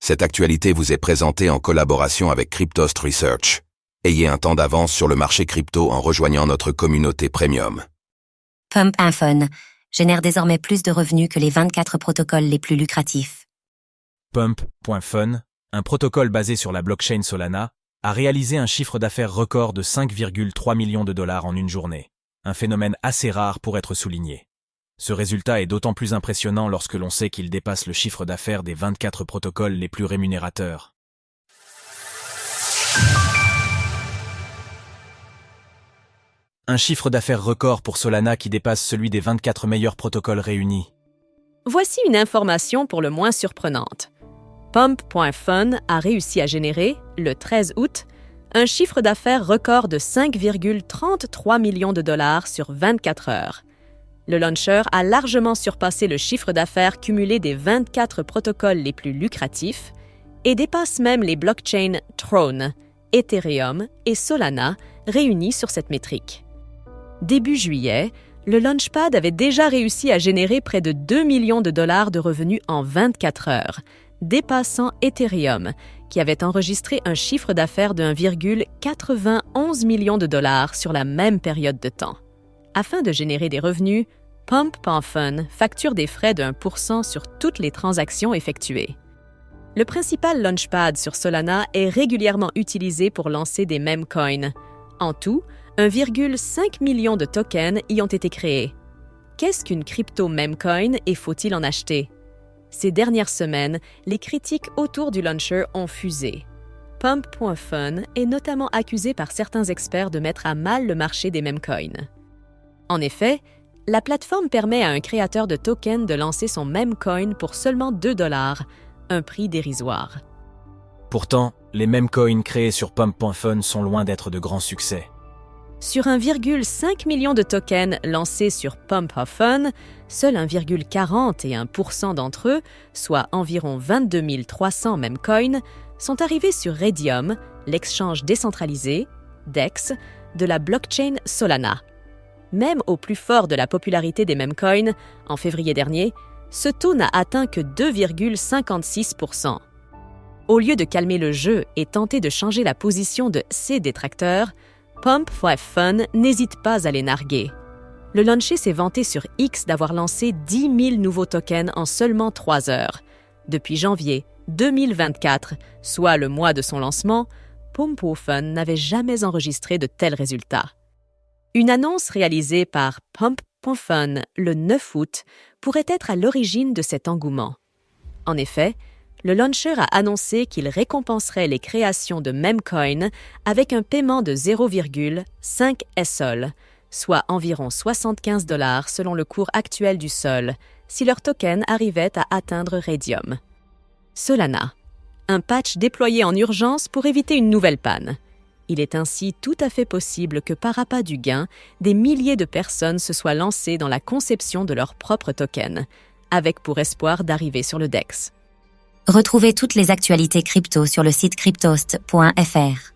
Cette actualité vous est présentée en collaboration avec Cryptost Research. Ayez un temps d'avance sur le marché crypto en rejoignant notre communauté premium. Pump.fun génère désormais plus de revenus que les 24 protocoles les plus lucratifs. Pump.fun, un protocole basé sur la blockchain Solana, a réalisé un chiffre d'affaires record de 5,3 millions de dollars en une journée, un phénomène assez rare pour être souligné. Ce résultat est d'autant plus impressionnant lorsque l'on sait qu'il dépasse le chiffre d'affaires des 24 protocoles les plus rémunérateurs. Un chiffre d'affaires record pour Solana qui dépasse celui des 24 meilleurs protocoles réunis. Voici une information pour le moins surprenante. Pump.fun a réussi à générer, le 13 août, un chiffre d'affaires record de 5,33 millions de dollars sur 24 heures. Le launcher a largement surpassé le chiffre d'affaires cumulé des 24 protocoles les plus lucratifs et dépasse même les blockchains Tron, Ethereum et Solana réunis sur cette métrique. Début juillet, le Launchpad avait déjà réussi à générer près de 2 millions de dollars de revenus en 24 heures, dépassant Ethereum, qui avait enregistré un chiffre d'affaires de 1,91 million de dollars sur la même période de temps. Afin de générer des revenus, Pump.fun facture des frais de 1% sur toutes les transactions effectuées. Le principal Launchpad sur Solana est régulièrement utilisé pour lancer des memecoins. En tout, 1,5 million de tokens y ont été créés. Qu'est-ce qu'une crypto memecoin et faut-il en acheter? Ces dernières semaines, les critiques autour du launcher ont fusé. Pump.fun est notamment accusé par certains experts de mettre à mal le marché des memecoins. En effet, la plateforme permet à un créateur de tokens de lancer son memecoin pour seulement 2 $, un prix dérisoire. Pourtant, les memecoins créés sur Pump.fun sont loin d'être de grands succès. Sur 1,5 million de tokens lancés sur Pump.fun, seul 1,41% d'entre eux, soit environ 22 300 memecoins, sont arrivés sur Raydium, l'exchange décentralisé, DEX, de la blockchain Solana. Même au plus fort de la popularité des memecoins, en février dernier, ce taux n'a atteint que 2,56%. Au lieu de calmer le jeu et tenter de changer la position de ses détracteurs, Pump.fun n'hésite pas à les narguer. Le launcher s'est vanté sur X d'avoir lancé 10 000 nouveaux tokens en seulement 3 heures. Depuis janvier 2024, soit le mois de son lancement, Pump.fun n'avait jamais enregistré de tels résultats. Une annonce réalisée par Pump.fun le 9 août pourrait être à l'origine de cet engouement. En effet, le launcher a annoncé qu'il récompenserait les créations de memecoins avec un paiement de 0,5 SOL, soit environ 75 $ selon le cours actuel du SOL, si leur token arrivait à atteindre Raydium. Solana, un patch déployé en urgence pour éviter une nouvelle panne. Il est ainsi tout à fait possible que par appât du gain, des milliers de personnes se soient lancées dans la conception de leur propre token, avec pour espoir d'arriver sur le DEX. Retrouvez toutes les actualités crypto sur le site cryptost.fr.